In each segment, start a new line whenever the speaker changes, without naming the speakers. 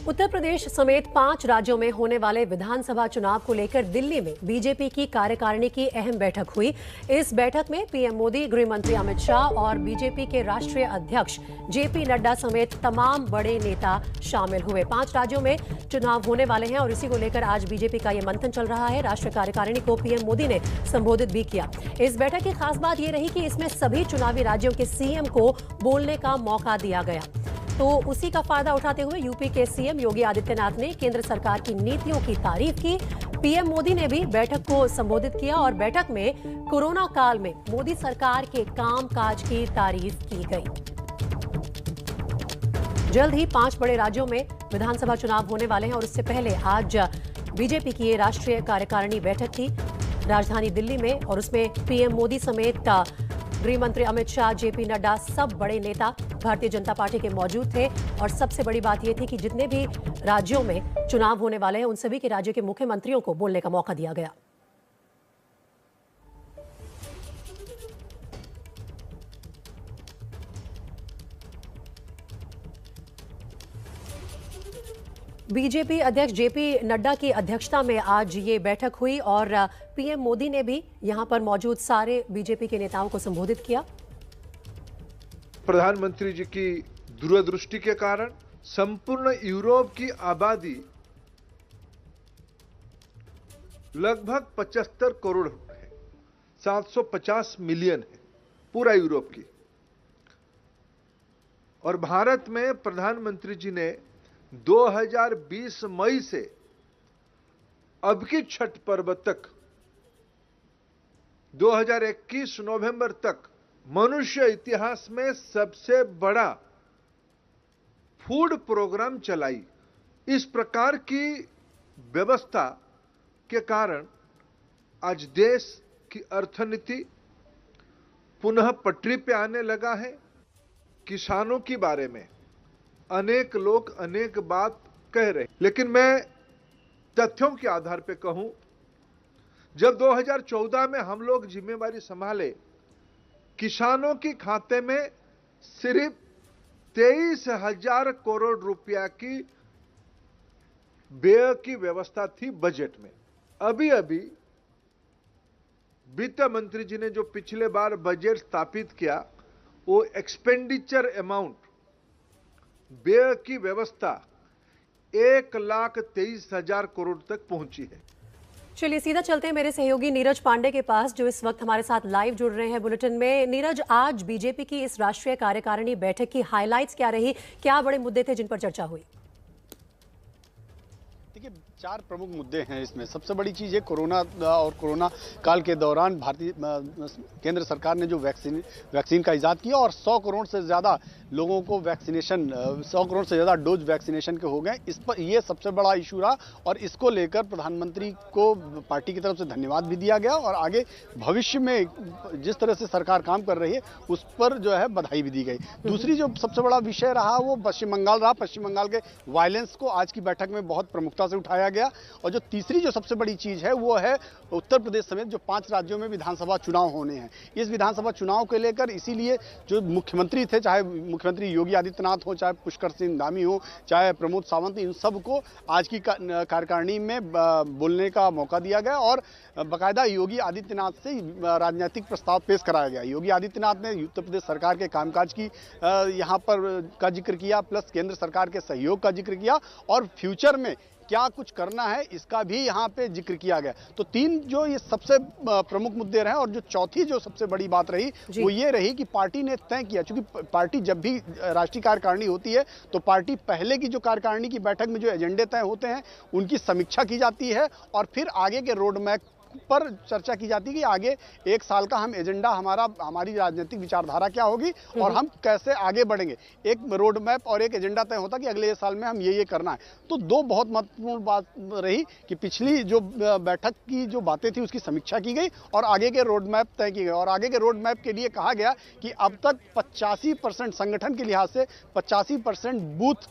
उत्तर प्रदेश समेत 5 राज्यों में होने वाले विधानसभा चुनाव को लेकर दिल्ली में बीजेपी की कार्यकारिणी की अहम बैठक हुई। इस बैठक में पीएम मोदी, गृह मंत्री अमित शाह और बीजेपी के राष्ट्रीय अध्यक्ष जेपी नड्डा समेत तमाम बड़े नेता शामिल हुए। 5 राज्यों में चुनाव होने वाले हैं और इसी को लेकर आज बीजेपी का ये मंथन चल रहा है। राष्ट्रीय कार्यकारिणी को पीएम मोदी ने संबोधित भी किया। इस बैठक की खास बात यह रही कि इसमें सभी चुनावी राज्यों के सीएम को बोलने का मौका दिया गया। तो उसी का फायदा उठाते हुए यूपी के सीएम योगी आदित्यनाथ ने केंद्र सरकार की नीतियों की तारीफ की। पीएम मोदी ने भी बैठक को संबोधित किया और बैठक में कोरोना काल में मोदी सरकार के कामकाज की तारीफ की गई। जल्द ही 5 बड़े राज्यों में विधानसभा चुनाव होने वाले हैं और इससे पहले आज बीजेपी की राष्ट्रीय कार्यकारिणी बैठक थी राजधानी दिल्ली में और उसमें पीएम मोदी समेत गृह मंत्री अमित शाह, जेपी नड्डा, सब बड़े नेता भारतीय जनता पार्टी के मौजूद थे। और सबसे बड़ी बात यह थी कि जितने भी राज्यों में चुनाव होने वाले हैं उन सभी के राज्यों के मुख्यमंत्रियों को बोलने का मौका दिया गया। बीजेपी अध्यक्ष जेपी नड्डा की अध्यक्षता में आज ये बैठक हुई और पीएम मोदी ने भी यहां पर मौजूद सारे बीजेपी के नेताओं को संबोधित किया।
प्रधानमंत्री जी की दूरदृष्टि के कारण संपूर्ण यूरोप की आबादी लगभग 75 करोड़ है, 750 मिलियन है पूरा यूरोप की। और भारत में प्रधानमंत्री जी ने 2020 मई से अब की छठ पर्व तक 2021 नवंबर तक मनुष्य इतिहास में सबसे बड़ा फूड प्रोग्राम चलाई। इस प्रकार की व्यवस्था के कारण आज देश की अर्थनीति पुनः पटरी पे आने लगा है। किसानों के बारे में अनेक लोग अनेक बात कह रहे हैं, लेकिन मैं तथ्यों के आधार पे कहूं, जब 2014 में हम लोग जिम्मेवारी संभाले, किसानों के खाते में सिर्फ 23,000 करोड़ रुपया की व्यय की व्यवस्था थी बजट में। अभी अभी वित्त मंत्री जी ने जो पिछले बार बजट स्थापित किया, वो एक्सपेंडिचर अमाउंट व्यय की व्यवस्था 1,23,000 करोड़ तक पहुंची है।
चलिए सीधा चलते हैं मेरे सहयोगी नीरज पांडे के पास जो इस वक्त हमारे साथ लाइव जुड़ रहे हैं बुलेटिन में। नीरज, आज बीजेपी की इस राष्ट्रीय कार्यकारिणी बैठक की हाइलाइट्स क्या रही, क्या बड़े मुद्दे थे जिन पर चर्चा हुई?
देखिए, 4 प्रमुख मुद्दे हैं इसमें। सबसे बड़ी चीज़ है कोरोना और कोरोना काल के दौरान भारतीय केंद्र सरकार ने जो वैक्सीन का इजाद किया और 100 करोड़ से ज़्यादा लोगों को वैक्सीनेशन, 100 करोड़ से ज़्यादा डोज वैक्सीनेशन के हो गए। इस पर ये सबसे बड़ा इशू रहा और इसको लेकर प्रधानमंत्री को पार्टी की तरफ से धन्यवाद भी दिया गया और आगे भविष्य में जिस तरह से सरकार काम कर रही है उस पर जो है बधाई भी दी गई। दूसरी जो सबसे बड़ा विषय रहा वो पश्चिम बंगाल रहा। पश्चिम बंगाल के वायलेंस को आज की बैठक में बहुत प्रमुखता से उठाया गया। और जो तीसरी जो सबसे बड़ी चीज है वो है उत्तर प्रदेश समेत जो 5 राज्यों में विधानसभा चुनाव होने हैं। इस विधानसभा चुनाव को लेकर इसीलिए जो मुख्यमंत्री थे, चाहे मुख्यमंत्री योगी आदित्यनाथ हो, चाहे पुष्कर सिंह धामी हो, चाहे प्रमोद सावंत, इन सबको आज की कार्यकारिणी में बोलने का मौका दिया गया और बाकायदा योगी आदित्यनाथ से राजनीतिक प्रस्ताव पेश कराया गया। योगी आदित्यनाथ ने उत्तर प्रदेश सरकार के कामकाज की यहाँ पर का जिक्र किया, प्लस केंद्र सरकार के सहयोग का जिक्र किया और फ्यूचर में क्या कुछ करना है इसका भी यहाँ पे जिक्र किया गया। तो 3 जो ये सबसे प्रमुख मुद्दे रहे और जो चौथी जो सबसे बड़ी बात रही वो ये रही कि पार्टी ने तय किया, क्योंकि पार्टी जब भी राष्ट्रीय कार्यकारिणी होती है तो पार्टी पहले की जो कार्यकारिणी की बैठक में जो एजेंडे तय होते हैं उनकी समीक्षा की जाती है और फिर आगे के रोड मैप पर चर्चा की जाती है कि आगे 1 साल का हम एजेंडा, हमारी राजनीतिक विचारधारा क्या होगी और हम कैसे आगे बढ़ेंगे। एक रोड मैप और एक एजेंडा तय होता कि अगले साल में हम ये करना है। तो 2 बहुत महत्वपूर्ण बात रही कि पिछली जो बैठक की जो बातें थी उसकी समीक्षा की गई और आगे के रोड मैप तय किए गए। और आगे के रोड मैप के लिए कहा गया कि अब तक 85% संगठन के लिहाज से 85% बूथ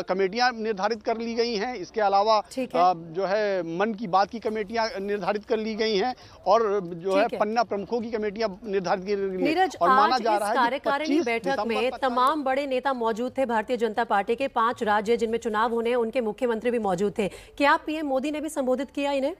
कमेटियां निर्धारित कर ली गई हैं। इसके अलावा जो है मन की बात की कमेटियां निर्धारित निर्धारित कर ली गई हैं और जो है पन्ना प्रमुखों की कमेटियां निर्धारित की गई हैं।
नीरज,
और माना
आज
जा
इस
रहा है
कार्यकारिणी बैठक में तमाम बड़े नेता मौजूद थे। भारतीय जनता पार्टी के 5 राज्य जिनमें चुनाव होने हैं, उनके मुख्यमंत्री भी मौजूद थे। क्या पीएम मोदी ने भी संबोधित किया इन्हें?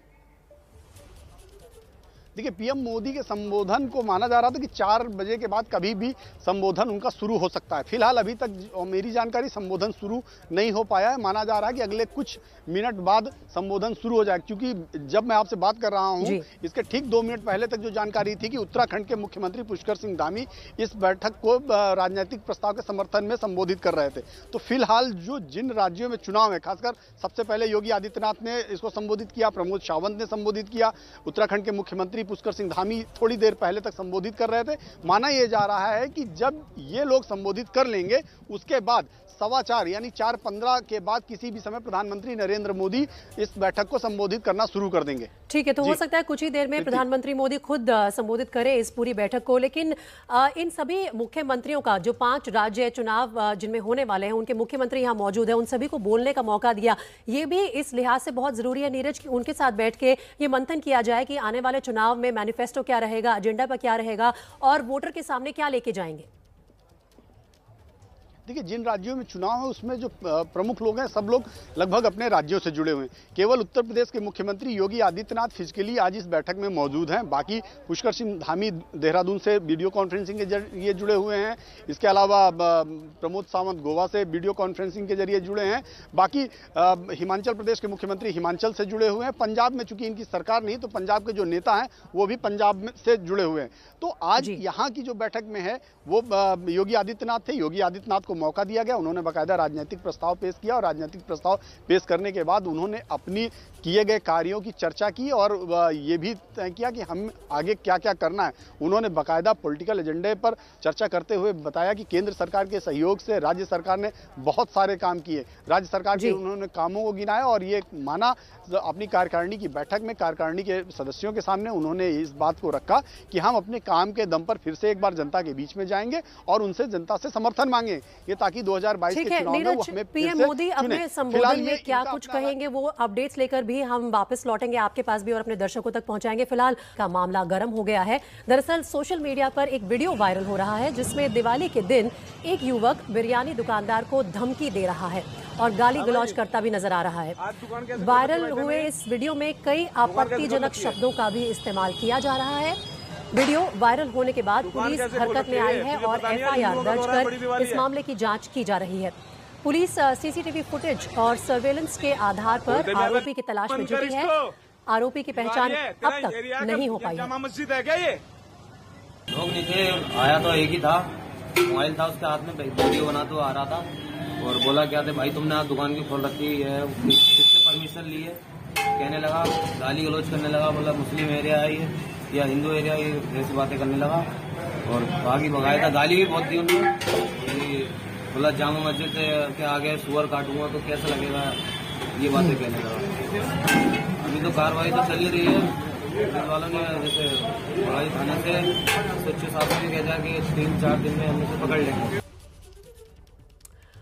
देखिए, पीएम मोदी के संबोधन को माना जा रहा था कि 4 बजे के बाद कभी भी संबोधन उनका शुरू हो सकता है। फिलहाल अभी तक मेरी जानकारी संबोधन शुरू नहीं हो पाया है। माना जा रहा है कि अगले कुछ मिनट बाद संबोधन शुरू हो जाएगा, क्योंकि जब मैं आपसे बात कर रहा हूं इसके ठीक 2 मिनट पहले तक जो जानकारी थी कि उत्तराखंड के मुख्यमंत्री पुष्कर सिंह धामी इस बैठक को राजनीतिक प्रस्ताव के समर्थन में संबोधित कर रहे थे। तो फिलहाल जो जिन राज्यों में चुनाव है, खासकर सबसे पहले योगी आदित्यनाथ ने इसको संबोधित किया, प्रमोद सावंत ने संबोधित किया, उत्तराखंड के मुख्यमंत्री पुष्कर सिंह धामी थोड़ी देर पहले तक संबोधित कर रहे थे। माना यह जा रहा है कि जब ये लोग संबोधित कर लेंगे उसके बाद 4:15 यानी 4:15 के बाद किसी भी समय प्रधानमंत्री नरेंद्र मोदी इस बैठक को संबोधित करना शुरू कर देंगे।
ठीक है, तो हो सकता है कुछ ही देर में प्रधानमंत्री मोदी खुद संबोधित करें इस पूरी बैठक को। लेकिन इन सभी मुख्यमंत्रियों का जो 5 राज्य चुनाव जिनमें होने वाले हैं, उनके मुख्यमंत्री यहाँ मौजूद है, उन सभी को बोलने का मौका दिया। ये भी इस लिहाज से बहुत जरूरी है नीरज कि उनके साथ बैठ के ये मंथन किया जाए कि आने वाले चुनाव में मैनिफेस्टो क्या रहेगा, एजेंडा पर क्या रहेगा और वोटर के सामने क्या लेके जाएंगे।
देखिए, जिन राज्यों में चुनाव है उसमें जो प्रमुख लोग हैं सब लोग लगभग अपने राज्यों से जुड़े हुए हैं। केवल उत्तर प्रदेश के मुख्यमंत्री योगी आदित्यनाथ फिजिकली आज इस बैठक में मौजूद हैं। बाकी पुष्कर सिंह धामी देहरादून से वीडियो कॉन्फ्रेंसिंग के जरिए जुड़े हुए हैं। इसके अलावा प्रमोद सावंत गोवा से वीडियो कॉन्फ्रेंसिंग के जरिए जुड़े हैं। बाकी हिमाचल प्रदेश के मुख्यमंत्री हिमाचल से जुड़े हुए हैं। पंजाब में चूंकि इनकी सरकार नहीं, तो पंजाब के जो नेता हैं वो भी पंजाब से जुड़े हुए हैं। तो आज यहाँ की जो बैठक में है वो योगी आदित्यनाथ थे। योगी आदित्यनाथ को मौका दिया गया, उन्होंने बाकायदा राजनीतिक प्रस्ताव पेश किया और राजनीतिक प्रस्ताव पेश करने के बाद उन्होंने अपनी किए गए कार्यों की चर्चा की और ये भी तय किया कि हम आगे क्या क्या करना है। उन्होंने बाकायदा पॉलिटिकल एजेंडे पर चर्चा करते हुए बताया कि केंद्र सरकार के सहयोग से राज्य सरकार ने बहुत सारे काम किए। राज्य सरकार के उन्होंने कामों को गिनाया और ये माना अपनी कार्यकारिणी की बैठक में कार्यकारिणी के सदस्यों के सामने उन्होंने इस बात को रखा कि हम अपने काम के दम पर फिर से एक बार जनता के बीच में जाएंगे और उनसे जनता से समर्थन मांगे, ये ताकि 2022 के चुनाव में वो हमें
पीएम मोदी अपने संबोधन में क्या कुछ कहेंगे वो अपडेट्स लेकर भी हम वापस लौटेंगे आपके पास भी और अपने दर्शकों तक पहुंचाएंगे। फिलहाल का मामला गर्म हो गया है। दरअसल सोशल मीडिया पर एक वीडियो वायरल हो रहा है जिसमें दिवाली के दिन एक युवक बिरयानी दुकानदार को धमकी दे रहा है और गाली गलौज करता भी नजर आ रहा है। वायरल हुए इस वीडियो में कई आपत्तिजनक शब्दों का भी इस्तेमाल किया जा रहा है। वीडियो वायरल होने के बाद पुलिस हरकत में आई है और एफआईआर दर्ज कर इस मामले की जांच की जा रही है। पुलिस सीसीटीवी फुटेज और सर्वेलेंस के आधार पर आरोपी की तलाश में जुटी है। आरोपी की पहचान अब तक नहीं हो पाई है।
मस्जिद है क्या ये? लोग नीचे आया तो एक ही था, मोबाइल था उसके हाथ में, वीडियो बना तो आ रहा था और बोला क्या थे, भाई तुमने दुकान की खोल रखी है, किससे परमिशन ली है? कहने लगा, गाली गलौज करने लगा, बोला मुस्लिम एरिया है ये या हिंदू एरिया, ये ऐसी बातें करने लगा और बाकी भगाया था। गाली भी बहुत दी उन्होंने, बोला जामा मस्जिद के आगे सुअर काटूंगा तो कैसा लगेगा, ये बातें कहने लगा। अभी तो कार्रवाई तो चल रही है, पुलिस वालों ने जैसे बड़ाई थाने से 6-7 भी कह जाए कि 3-4 दिन में हम इसे पकड़ लेंगे।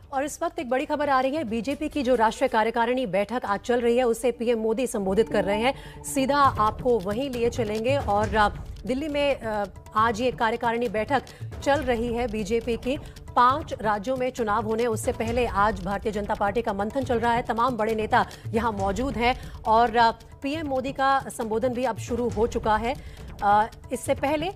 और इस वक्त एक बड़ी खबर आ रही है। बीजेपी की जो राष्ट्रीय कार्यकारिणी बैठक आज चल रही है उसे पीएम मोदी संबोधित कर रहे हैं। सीधा आपको वहीं लिए चलेंगे और दिल्ली में आज ये कार्यकारिणी बैठक चल रही है बीजेपी की। 5 राज्यों में चुनाव होने उससे पहले आज भारतीय जनता पार्टी का मंथन चल रहा है। तमाम बड़े नेता यहाँ मौजूद हैं और पीएम मोदी का संबोधन भी अब शुरू हो चुका है। इससे पहले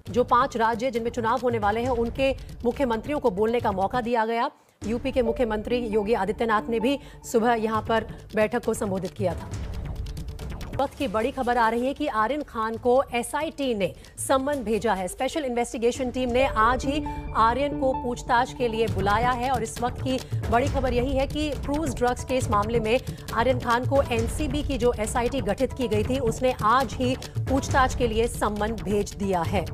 जो 5 राज्य जिनमें चुनाव होने वाले हैं उनके मुख्यमंत्रियों को बोलने का मौका दिया गया। यूपी के मुख्यमंत्री योगी आदित्यनाथ ने भी सुबह यहां पर बैठक को संबोधित किया था। वक्त की बड़ी खबर आ रही है कि आर्यन खान को एसआईटी ने सम्मन भेजा है। स्पेशल इन्वेस्टिगेशन टीम ने आज ही आर्यन को पूछताछ के लिए बुलाया है और इस वक्त की बड़ी खबर यही है कि क्रूज ड्रग्स केस मामले में आर्यन खान को एनसीबी की जो एसआईटी गठित की गई थी उसने आज ही पूछताछ के लिए सम्मन भेज दिया है।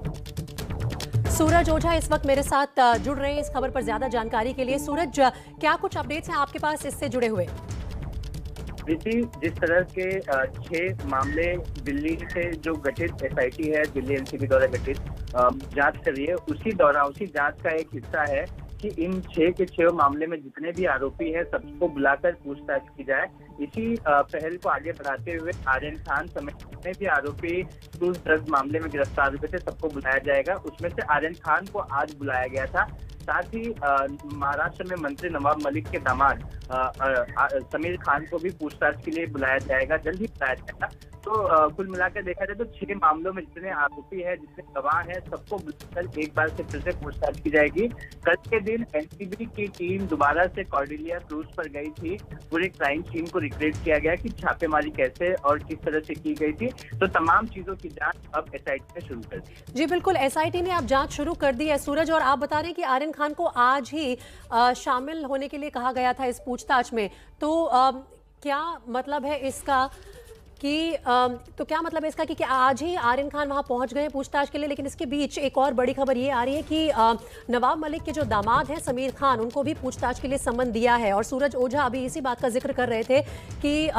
सूरज ओझा इस वक्त मेरे साथ जुड़ रहे हैं इस खबर पर ज्यादा जानकारी के लिए। सूरज, क्या कुछ अपडेट्स हैं आपके पास इससे जुड़े हुए?
जिस तरह के 6 मामले दिल्ली से जो गठित एसआईटी है, दिल्ली एनसीबी द्वारा गठित जांच कर रही है, उसी जांच का एक हिस्सा है कि इन 6 के 6 मामले में जितने भी आरोपी हैं सबको बुलाकर पूछताछ की जाए। इसी पहल को आगे बढ़ाते हुए आर्यन खान समेत जितने भी आरोपी क्रूज ड्रग्स मामले में गिरफ्तार हुए थे सबको बुलाया जाएगा। उसमें से आर्यन खान को आज बुलाया गया था। साथ ही महाराष्ट्र में मंत्री नवाब मलिक के दामाद समीर खान को भी पूछताछ के लिए बुलाया जाएगा, जल्द ही बुलाया जाएगा। तो कुल मिलाकर देखा जाए तो 6 मामलों में जितने आरोपी हैं, जितने गवाह हैं, सबको बुलाकर एक बार से फिर से पूछताछ की जाएगी। कल के दिन एनसीबी की टीम दोबारा से कॉर्डेलिया क्रूज पर गई थी। पूरे क्राइम सीन को रिक्रिएट किया गया कि छापेमारी कैसे और किस तरह से की गई थी। तो तमाम चीजों की जांच अब एसआईटी ने शुरू कर दी।
जी बिल्कुल, एसआईटी ने अब जांच शुरू कर दी है सूरज, और आप बता रहे हैं कि आर्यन खान को आज ही शामिल होने के लिए कहा गया था इस पूछताछ में। तो क्या मतलब है इसका कि आज ही आर्यन खान वहां पहुंच गए पूछताछ के लिए। लेकिन इसके बीच एक और बड़ी खबर ये आ रही है कि नवाब मलिक के जो दामाद हैं समीर खान, उनको भी पूछताछ के लिए सम्मन दिया है। और सूरज ओझा अभी इसी बात का जिक्र कर रहे थे कि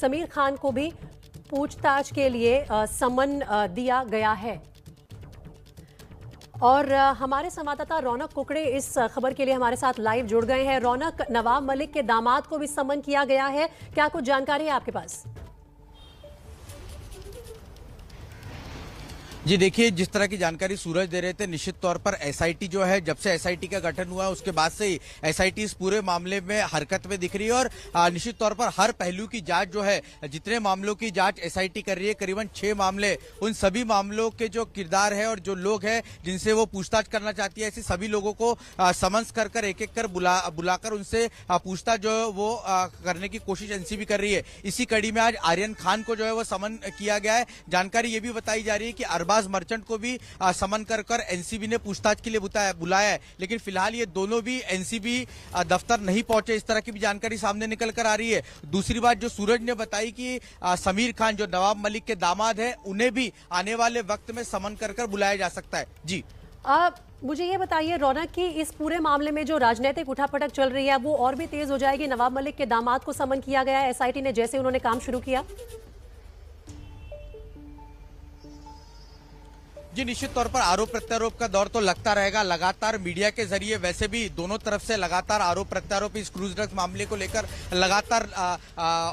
समीर खान को भी पूछताछ के लिए सम्मन दिया गया है। और हमारे संवाददाता रौनक कुकड़े इस खबर के लिए हमारे साथ लाइव जुड़ गए हैं। रौनक, नवाब मलिक के दामाद को भी सम्मन किया गया है, क्या कुछ जानकारी है आपके पास?
जी देखिए, जिस तरह की जानकारी सूरज दे रहे थे, निश्चित तौर पर एसआईटी जो है, जब से एसआईटी का गठन हुआ उसके बाद से ही एसआईटी इस पूरे मामले में हरकत में दिख रही है। और निश्चित तौर पर हर पहलू की जांच जो है, जितने मामलों की जांच एसआईटी कर रही है, करीबन 6 मामले, उन सभी मामलों के जो किरदार है और जो लोग हैं जिनसे वो पूछताछ करना चाहती है, ऐसे सभी लोगों को समन्स कर एक एक कर बुलाकर उनसे पूछताछ जो है वो करने की कोशिश एनसीबी कर रही है। इसी कड़ी में आज आर्यन खान को जो है वो समन किया गया है। जानकारी ये भी बताई जा रही है कि अरबाज मर्चेंट को भी समन कर एनसीबी ने पूछताछ के लिए बुलाया है। लेकिन फिलहाल ये दोनों भी एनसीबी दफ्तर नहीं पहुंचे, इस तरह की भी जानकारी सामने निकल कर आ रही है। दूसरी बात जो सूरज ने बताई कि समीर खान जो नवाब मलिक के दामाद है, उन्हें भी आने वाले वक्त में समन कर बुलाया जा सकता है। जी
मुझे ये बताइए रौनक कि इस पूरे मामले में जो राजनीतिक उठापटक चल रही है वो और भी तेज हो जाएगी। नवाब मलिक के दामाद को समन किया गया है एसआईटी ने, जैसे उन्होंने काम शुरू किया।
जी निश्चित तौर पर आरोप प्रत्यारोप का दौर तो लगता रहेगा। लगातार मीडिया के जरिए वैसे भी दोनों तरफ से लगातार आरोप प्रत्यारोप इस क्रूज ड्रग्स मामले को लेकर लगातार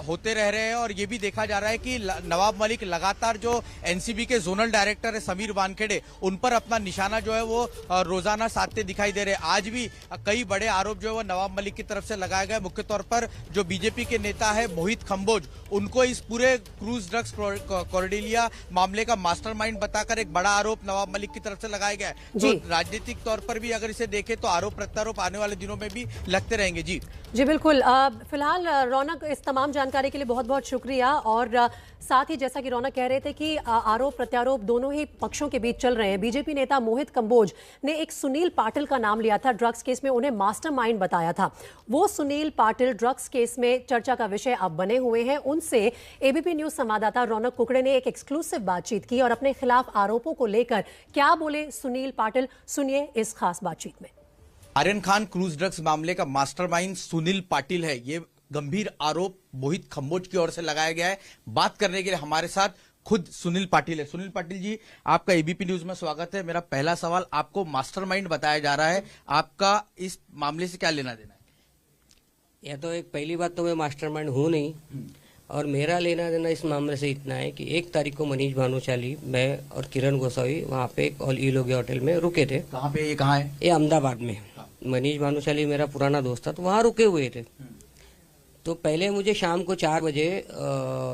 होते रह रहे हैं। और ये भी देखा जा रहा है कि नवाब मलिक लगातार जो एनसीबी के जोनल डायरेक्टर है समीर वानखेड़े, उन पर अपना निशाना जो है वो रोजाना साधते दिखाई दे रहे हैं। आज भी कई बड़े आरोप जो है वो नवाब मलिक की तरफ से लगाए गए। मुख्य तौर पर जो बीजेपी के नेता है मोहित खंबोज, उनको इस पूरे क्रूज ड्रग्स कॉर्डेलिया मामले का मास्टरमाइंड बताकर एक बड़ा आरोप नवाब मलिक की तरफ से लगाया गया है। तो राजनीतिक तौर पर भी अगर इसे देखें तो आरोप प्रत्यारोप आने वाले दिनों में भी लगते रहेंगे। जी
बिल्कुल। फिलहाल रौनक, इस तमाम जानकारी के लिए बहुत बहुत शुक्रिया। और साथ ही जैसा कि रौनक कह रहे थे कि आरोप प्रत्यारोप दोनों ही पक्षों के बीच चल रहे हैं। बीजेपी नेता मोहित कंबोज ने एक सुनील पाटिल का नाम लिया था ड्रग्स केस में, उन्हें मास्टरमाइंड बताया था। वो सुनील पाटिल ड्रग्स केस में चर्चा का विषय अब बने हुए हैं। उनसे एबीपी न्यूज संवाददाता रौनक कुकड़े ने एक एक्सक्लूसिव बातचीत की और अपने खिलाफ आरोपों को लेकर क्या बोले सुनील पाटिल, सुनिए इस खास बातचीत में।
आर्यन खान क्रूज ड्रग्स मामले का मास्टरमाइंड सुनील पाटिल है, ये गंभीर आरोप मोहित खंबोज की ओर से लगाया गया है। बात करने के लिए हमारे साथ खुद सुनील पाटिल है। सुनील पाटिल जी, आपका एबीपी न्यूज में स्वागत है। मेरा पहला सवाल, आपको मास्टरमाइंड बताया जा रहा है, आपका इस मामले से क्या लेना देना है?
या तो एक पहली बात तो मैं मास्टरमाइंड हूँ नहीं, और मेरा लेना देना इस मामले से इतना है कि 1 तारीख को मनीष भानुशाली, मैं और किरण गोसावी वहाँ पे एक ऑल ईलोगे होटल में रुके थे।
कहाँ पे, ये कहाँ है?
ये अहमदाबाद में। मनीष भानुशाली मेरा पुराना दोस्त था, तो वहाँ रुके हुए थे। तो पहले मुझे शाम को 4 बजे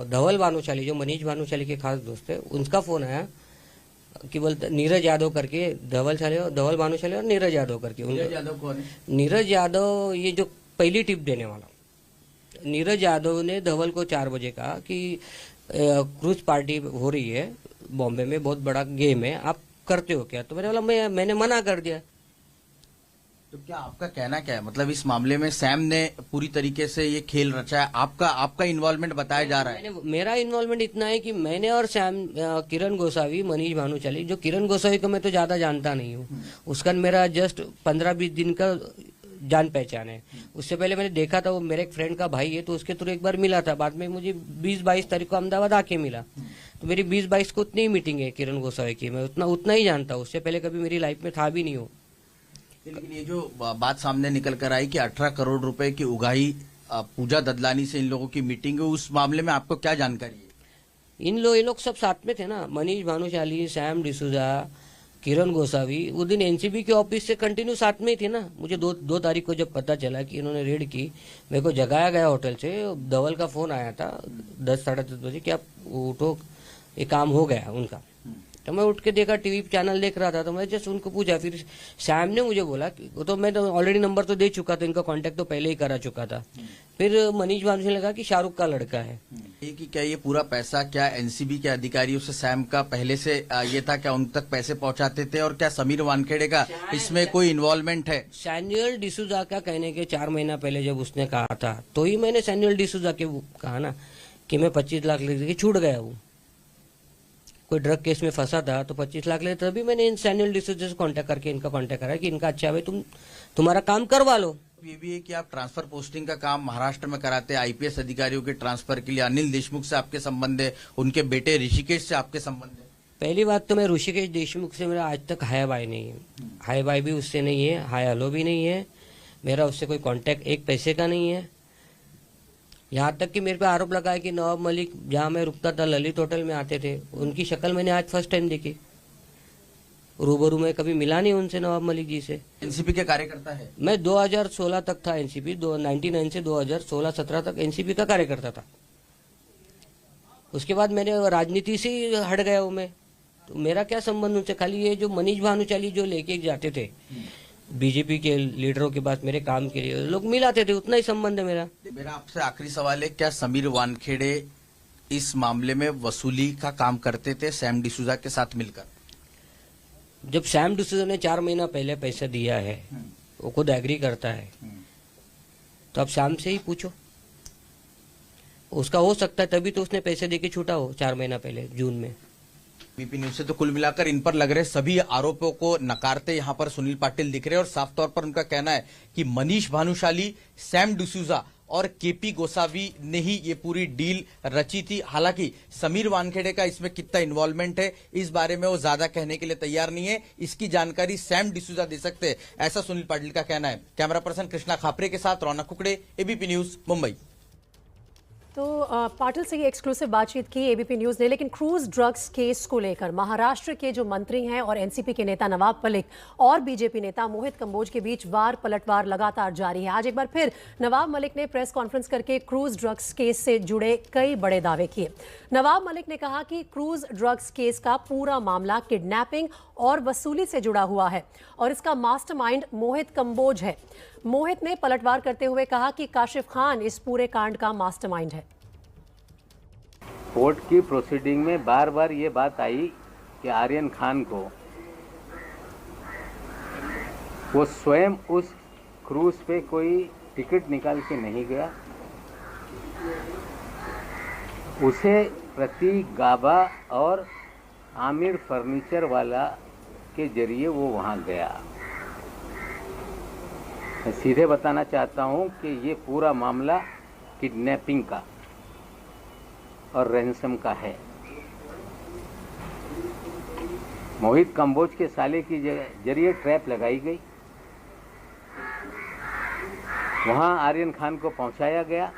धवल भानुशाली, जो मनीष भानुशाली के खास दोस्त है, उनका फोन आया कि बोलते नीरज यादव करके, धवल भानुशाली और नीरज यादव करके।
नीरज यादव कौन है?
नीरज यादव ये जो पहली टिप देने वाला। नीरज यादव ने धवल को 4 बजे कहा कि क्रूज पार्टी हो रही है बॉम्बे में, बहुत बड़ा गेम है, आप करते हो क्या? तो मैंने मना कर दिया।
तो क्या आपका कहना क्या है, मतलब इस मामले में सैम ने पूरी तरीके से ये खेल रचा है, आपका इन्वॉल्वमेंट बताया जा रहा है?
मेरा इन्वॉल्वमेंट इतना है कि मैंने और सैम, किरण गोसावी, मनीष भानुशाली, जो किरण गोसावी को मैं तो ज्यादा जानता नहीं हूँ, उसका मेरा जस्ट 15-20 दिन का जान पहचान है। उससे पहले मैंने देखा था, वो मेरे एक फ्रेंड का भाई है, तो उसके थ्रू एक बार मिला था। बाद में मुझे 20-22 तारीख को अहमदाबाद आके मिला। तो मेरी 20-22 को उतनी ही मीटिंग है किरण गोसावी की, मैं उतना ही जानता हूँ। उससे पहले कभी मेरी लाइफ में था भी नहीं हो।
लेकिन ये जो बात सामने निकल कर आई कि 18 करोड़ रुपए की उगाही पूजा ददलानी से इन लोगों की मीटिंग है, उस मामले में आपको क्या जानकारी है?
ये लोग सब साथ में थे ना, मनीष भानुशाली, सैम डिसूजा, किरण गोसावी, वो दिन एनसीबी के ऑफिस से कंटिन्यू साथ में ही थे ना। मुझे दो तारीख को जब पता चला कि इन्होंने रेड की, मेरे को जगाया गया होटल से, धवल का फोन आया था 10 साढ़े 10 बजे कि आप उठो, ये काम हो गया उनका। तो मैं उठ के देखा, टीवी चैनल देख रहा था, तो मैं जस्ट उनको पूछा। फिर सैम ने मुझे बोला कि वो तो मैं तो ऑलरेडी नंबर तो दे चुका था, इनका कांटेक्ट तो पहले ही करा चुका था। फिर मनीष भानुशाली लगा कि शाहरुख का लड़का है।
कि क्या ये पूरा पैसा क्या एनसीबी के अधिकारियों से सैम का पहले से ये था, क्या उन तक पैसे पहुंचाते थे, और क्या समीर वानखेड़े का इसमें कोई इन्वॉल्वमेंट है?
सैमुअल डिसूजा का कहने के 4 महीना पहले जब उसने कहा था, तो ही मैंने सैमुअल डिसूजा के कहा ना कि मैं 25 लाख लेके छूट गया हूँ। कोई ड्रग केस में फंसा था तो 25 लाख ले, तभी मैंने इन सैमुअल डिसूजा से कांटेक्ट करके इनका कांटेक्ट करा कि इनका अच्छा भाई तुम्हारा काम करवा लो।
ये भी है कि आप ट्रांसफर पोस्टिंग का काम महाराष्ट्र में कराते हैं, आईपीएस अधिकारियों के ट्रांसफर के लिए अनिल देशमुख से आपके संबंध है, उनके बेटे ऋषिकेश से आपके संबंध है?
पहली बात तो मैं ऋषिकेश देशमुख से मेरा आज तक हाय बाय नहीं है, हाय बाय भी उससे नहीं है, हाय हेलो भी नहीं है, मेरा उससे कोई कांटेक्ट एक पैसे का नहीं है। यहाँ तक कि मेरे पे आरोप लगा है कि नवाब मलिक जहाँ मैं रुकता था ललित होटल में आते थे, उनकी शक्ल मैंने आज फर्स्ट टाइम देखी, रूबरू में कभी मिला नहीं उनसे, नवाब मलिक जी से।
एनसीपी के कार्यकर्ता है?
मैं 2016 तक था एनसीपी, 99 से 2016-17 तक एनसीपी का कार्यकर्ता था। उसके बाद मैंने राजनीति से हट गया हूँ मैं, तो मेरा क्या संबंध उनसे? खाली ये जो मनीष भानुशाली जो लेके जाते थे बीजेपी के लीडरों के पास मेरे काम के लिए, लोग मिलाते थे, उतना ही संबंध है मेरा।
मेरा आपसे आखिरी सवाल है, क्या समीर वानखेड़े इस मामले में वसूली का काम करते थे सैम डिसूजा के साथ मिलकर?
जब सैम डिसूजा ने 4 महीना पहले पैसा दिया है, वो खुद एग्री करता है, तो अब सैम से ही पूछो, उसका हो सकता है तभी तो उसने पैसे देके छूटा हो 4 महीना पहले जून में।
बीपी न्यूज से तो कुल मिलाकर इन पर लग रहे सभी आरोपों को नकारते यहाँ पर सुनील पाटिल दिख रहे हैं, और साफ तौर पर उनका कहना है कि मनीष भानुशाली, सैम डिसूजा और केपी गोसावी ने ही ये पूरी डील रची थी। हालांकि समीर वानखेड़े का इसमें कितना इन्वॉल्वमेंट है इस बारे में वो ज्यादा कहने के लिए तैयार नहीं है, इसकी जानकारी सैम डिसूजा दे सकते हैं, ऐसा सुनील पाटिल का कहना है। कैमरा पर्सन कृष्णा खापरे के साथ रौनक कुकड़े, एबीपी न्यूज, मुंबई।
तो पाटिल से ये एक्सक्लूसिव बातचीत की एबीपी न्यूज ने, लेकिन क्रूज ड्रग्स केस को लेकर महाराष्ट्र के जो मंत्री हैं और एनसीपी के नेता नवाब मलिक और बीजेपी नेता मोहित कंबोज के बीच वार पलटवार लगातार जारी है। आज एक बार फिर नवाब मलिक ने प्रेस कॉन्फ्रेंस करके क्रूज ड्रग्स केस से जुड़े कई बड़े दावे किए। नवाब मलिक ने कहा कि क्रूज ड्रग्स केस का पूरा मामला किडनैपिंग और वसूली से जुड़ा हुआ है और इसका मास्टरमाइंड मोहित कंबोज है। मोहित ने पलटवार करते हुए कहा कि काशिफ खान इस पूरे कांड का मास्टरमाइंड है।
कोर्ट की प्रोसीडिंग में बार बार ये बात आई कि आर्यन खान को वो स्वयं उस क्रूज पे कोई टिकट निकाल के नहीं गया, उसे प्रतीक गाबा और आमिर फर्नीचर वाला के जरिए वो वहाँ गया। मैं सीधे बताना चाहता हूँ कि ये पूरा मामला किडनैपिंग का और रैंसम का है। मोहित कंबोज के साले की जरिए ट्रैप लगाई गई, वहाँ आर्यन खान को पहुँचाया गया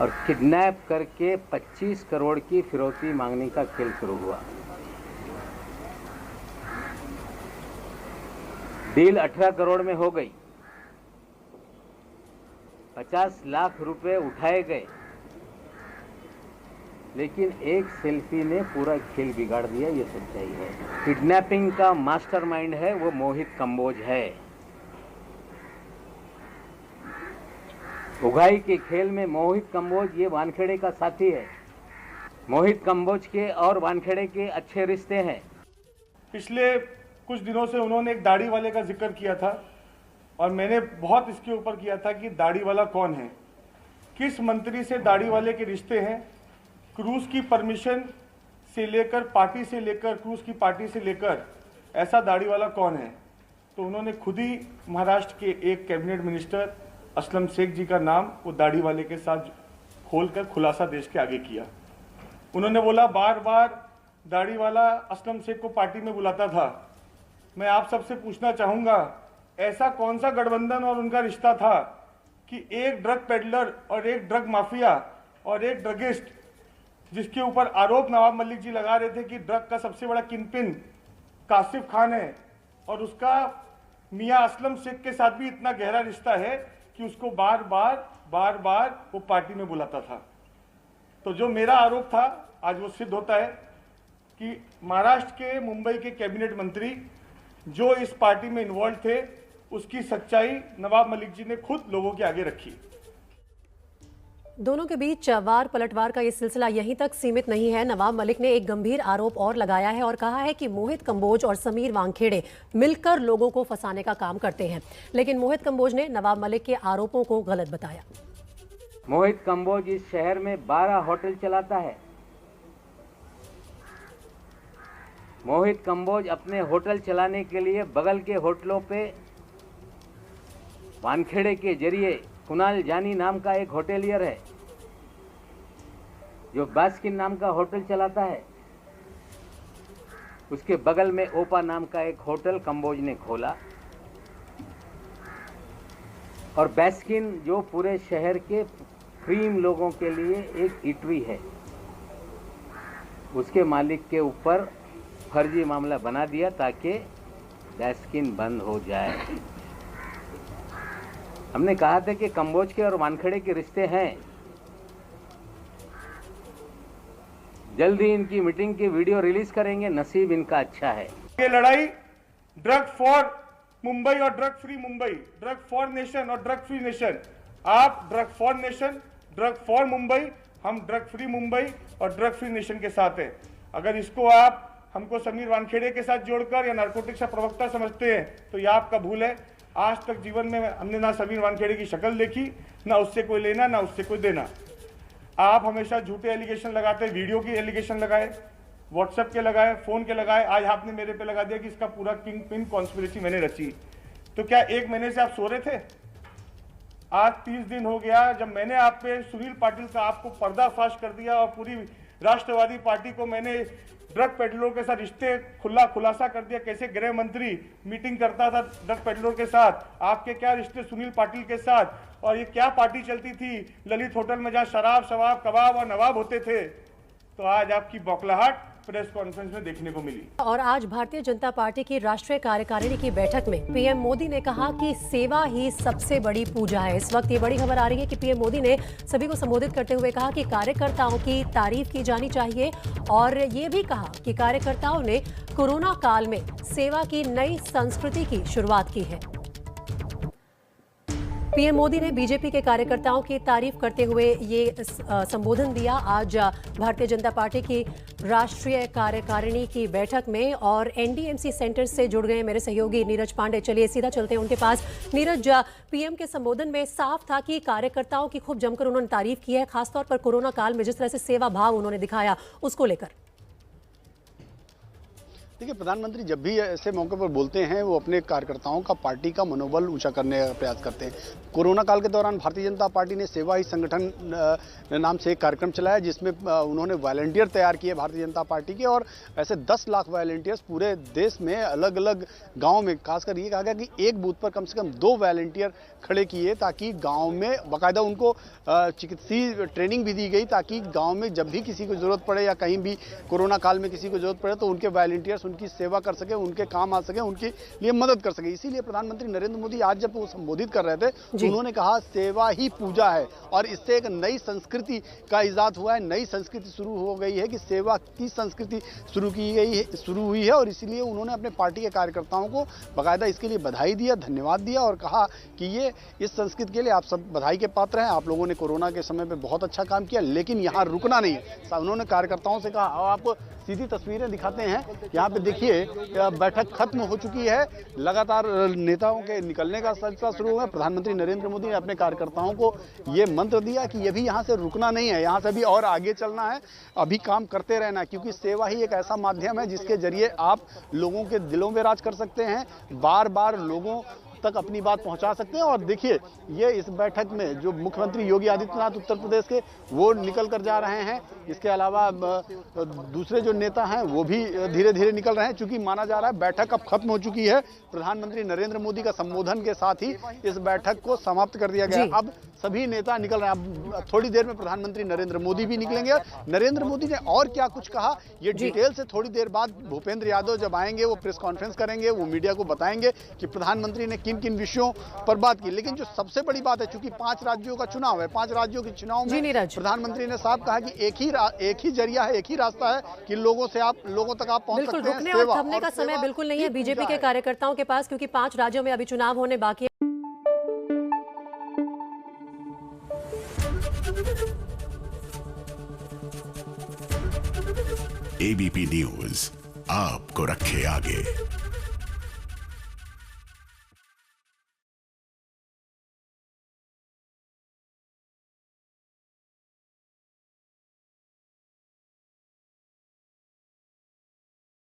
और किडनैप करके 25 करोड़ की फिरौती मांगने का खेल शुरू हुआ। डील 18 करोड़ में हो गई, 50 लाख रुपए उठाए गए, लेकिन एक सेल्फी ने पूरा खेल बिगाड़ दिया, ये सच्चाई है। किडनैपिंग का मास्टरमाइंड है वो मोहित कंबोज है। उगाही के खेल में मोहित कंबोज ये वानखेड़े का साथी है। मोहित कंबोज के और वानखेड़े के अच्छे रिश्ते हैं।
पिछले कुछ दिनों से उन्होंने एक दाढ़ी वाले का जिक्र किया था और मैंने बहुत इसके ऊपर किया था कि दाढ़ी वाला कौन है, किस मंत्री से दाढ़ी वाले के रिश्ते हैं, क्रूज की परमिशन से लेकर पार्टी से लेकर क्रूज की पार्टी से लेकर ऐसा दाढ़ी वाला कौन है। तो उन्होंने खुद ही महाराष्ट्र के एक कैबिनेट मिनिस्टर असलम शेख जी का नाम वो दाढ़ी वाले के साथ खोलकर खुलासा देश के आगे किया। उन्होंने बोला बार बार दाढ़ी वाला असलम शेख को पार्टी में बुलाता था, मैं आप सबसे पूछना चाहूंगा, ऐसा कौन सा गठबंधन और उनका रिश्ता था कि एक ड्रग पेडलर और एक ड्रग माफिया और एक ड्रगिस्ट, जिसके ऊपर आरोप नवाब मलिक जी लगा रहे थे कि ड्रग का सबसे बड़ा किंगपिन कासिफ खान है, और उसका मियां असलम शेख के साथ भी इतना गहरा रिश्ता है कि उसको बार बार वो पार्टी में बुलाता था। तो जो मेरा आरोप था आज वो सिद्ध होता है कि महाराष्ट्र के मुंबई के कैबिनेट मंत्री जो इस पार्टी में इन्वॉल्व थे, उसकी सच्चाई नवाब मलिक जी ने खुद लोगों के आगे रखी।
दोनों के बीच वार पलटवार का ये सिलसिला यहीं तक सीमित नहीं है। नवाब मलिक ने एक गंभीर आरोप और लगाया है और कहा है कि मोहित कंबोज और समीर वानखेड़े मिलकर लोगों को फंसाने का काम करते हैं। लेकिन मोहित कंबोज ने नवाब मलिक के आरोपों को गलत बताया।
मोहित कंबोज इस शहर में 12 होटल चलाता है। मोहित कंबोज अपने होटल चलाने के लिए बगल के होटलों पे वानखेड़े के जरिए कुणाल जानी नाम का एक होटेलियर है जो बास्किन नाम का होटल चलाता है, उसके बगल में ओपा नाम का एक होटल कंबोज ने खोला। और बास्किन जो पूरे शहर के क्रीम लोगों के लिए एक इटरी है, उसके मालिक के ऊपर फर्जी मामला बना दिया ताकि बास्किन बंद हो जाए। हमने कहा था कि कंबोज के और वानखेड़े के रिश्ते हैं। जल्दी इनकी मीटिंग की वीडियो रिलीज करेंगे, नसीब इनका अच्छा है।
ये लड़ाई ड्रग फॉर मुंबई और drug free Mumbai, drug for nation और ड्रग फ्री नेशन। आप drug for nation, drug for Mumbai, हम ड्रग फ्री मुंबई और ड्रग फ्री नेशन के साथ हैं। अगर इसको आप हमको समीर वानखेड़े के साथ जोड़कर या नारकोटिक्स का प्रवक्ता समझते हैं तो यह आपका भूल है। आज तक जीवन में हमने ना समीर वानखेड़े की शक्ल देखी, ना उससे कोई लेना ना उससे कोई देना। आप हमेशा झूठे एलिगेशन लगाते, वीडियो की एलिगेशन लगाए, व्हाट्सएप के लगाए, फोन के लगाए, आज आपने मेरे पे लगा दिया कि इसका पूरा किंग पिन कॉन्स्पिरेसी मैंने रची। तो क्या 1 महीने से आप सो रहे थे? आज 30 दिन हो गया जब मैंने आप पे सुनील पाटिल का आपको पर्दाफाश कर दिया और पूरी राष्ट्रवादी पार्टी को मैंने ड्रग पेडलरों के साथ रिश्ते खुलासा कर दिया। कैसे गृह मंत्री मीटिंग करता था ड्रग पेडलरों के साथ, आपके क्या रिश्ते सुनील पाटिल के साथ, और ये क्या पार्टी चलती थी ललित होटल में जहां शराब शवाब कबाब और नवाब होते थे। तो आज आपकी बौखलाहट प्रेस कॉन्फ्रेंस में देखने को मिली।
और आज भारतीय जनता पार्टी की राष्ट्रीय कार्यकारिणी की बैठक में पीएम मोदी ने कहा कि सेवा ही सबसे बड़ी पूजा है। इस वक्त ये बड़ी खबर आ रही है कि पीएम मोदी ने सभी को संबोधित करते हुए कहा कि कार्यकर्ताओं की तारीफ की जानी चाहिए और ये भी कहा कि कार्यकर्ताओं ने कोरोना काल में सेवा की नई संस्कृति की शुरुआत की है। पीएम मोदी ने बीजेपी के कार्यकर्ताओं की तारीफ करते हुए ये संबोधन दिया आज भारतीय जनता पार्टी की राष्ट्रीय कार्यकारिणी की बैठक में। और एनडीएमसी सेंटर से जुड़ गए मेरे सहयोगी नीरज पांडे, चलिए सीधा चलते हैं उनके पास। नीरज, पीएम के संबोधन में साफ था कि कार्यकर्ताओं की खूब जमकर उन्होंने तारीफ की है, खासतौर पर कोरोना काल में जिस तरह से सेवा भाव उन्होंने दिखाया उसको लेकर।
देखिए, प्रधानमंत्री जब भी ऐसे मौके पर बोलते हैं वो अपने कार्यकर्ताओं का, पार्टी का मनोबल ऊंचा करने का प्रयास करते हैं। कोरोना काल के दौरान भारतीय जनता पार्टी ने सेवा ही संगठन नाम से एक कार्यक्रम चलाया जिसमें उन्होंने वॉलंटियर तैयार किए भारतीय जनता पार्टी के, और ऐसे 10 लाख वॉलंटियर्स पूरे देश में अलग अलग गाँव में, खासकर ये कहा गया कि एक बूथ पर कम से कम 2 वॉलंटियर खड़े किए ताकि गाँव में बाकायदा उनको चिकित्सीय ट्रेनिंग भी दी गई ताकि गाँव में जब भी किसी को जरूरत पड़े या कहीं भी कोरोना काल में किसी को जरूरत पड़े तो उनके वॉलंटियर्स उनकी सेवा कर सके, उनके काम आ सके, उनके लिए मदद कर सके। इसीलिए प्रधानमंत्री नरेंद्र मोदी आज जब वो संबोधित कर रहे थे तो उन्होंने कहा सेवा ही पूजा है और इससे एक नई संस्कृति का इजाद हुआ है, नई संस्कृति शुरू हो गई है कि सेवा की संस्कृति शुरू हुई है। और इसीलिए उन्होंने अपने पार्टी के कार्यकर्ताओं को बाकायदा इसके लिए बधाई दिया, धन्यवाद दिया और कहा कि ये इस संस्कृति के लिए आप सब बधाई के पात्र हैं। आप लोगों ने कोरोना के समय पे बहुत अच्छा काम किया, लेकिन यहाँ रुकना नहीं है। उन्होंने कार्यकर्ताओं से कहा, आपको सीधी तस्वीरें दिखाते हैं, यहाँ पे देखिए बैठक खत्म हो चुकी है, लगातार नेताओं के निकलने का सिलसिला शुरू हुआ है। प्रधानमंत्री नरेंद्र मोदी ने अपने कार्यकर्ताओं को ये मंत्र दिया कि ये भी यहाँ से रुकना नहीं है, यहाँ से भी और आगे चलना है, अभी काम करते रहना है, क्योंकि सेवा ही एक ऐसा माध्यम है जिसके जरिए आप लोगों के दिलों में राज कर सकते हैं, बार बार लोगों तक अपनी बात पहुंचा सकते हैं। और देखिए, ये इस बैठक में जो मुख्यमंत्री योगी आदित्यनाथ उत्तर प्रदेश के वो निकल कर जा रहे हैं, इसके अलावा दूसरे जो नेता हैं वो भी धीरे धीरे निकल रहे हैं, क्योंकि माना जा रहा है बैठक अब खत्म हो चुकी है। प्रधानमंत्री नरेंद्र मोदी का संबोधन के साथ ही इस बैठक को समाप्त कर दिया गया। अब सभी नेता निकल रहे हैं। अब थोड़ी देर में प्रधानमंत्री नरेंद्र मोदी भी निकलेंगे। नरेंद्र मोदी ने और क्या कुछ कहा, ये डिटेल से थोड़ी देर बाद भूपेंद्र यादव जब आएंगे वो प्रेस कॉन्फ्रेंस करेंगे, वो मीडिया को बताएंगे कि प्रधानमंत्री ने किन किन विषयों पर बात की। लेकिन जो सबसे बड़ी बात है, चूंकि 5 राज्यों का चुनाव है, 5 राज्यों के चुनाव में प्रधानमंत्री ने साफ कहा कि एक ही जरिया है, एक ही रास्ता है कि लोगों तक आप पहुंच सकते हैं।
रुकने और थमने का समय बिल्कुल नहीं है बीजेपी के कार्यकर्ताओं के पास, क्योंकि 5 राज्यों में अभी चुनाव होने बाकी है।
एबीपी न्यूज आपको रखे आगे।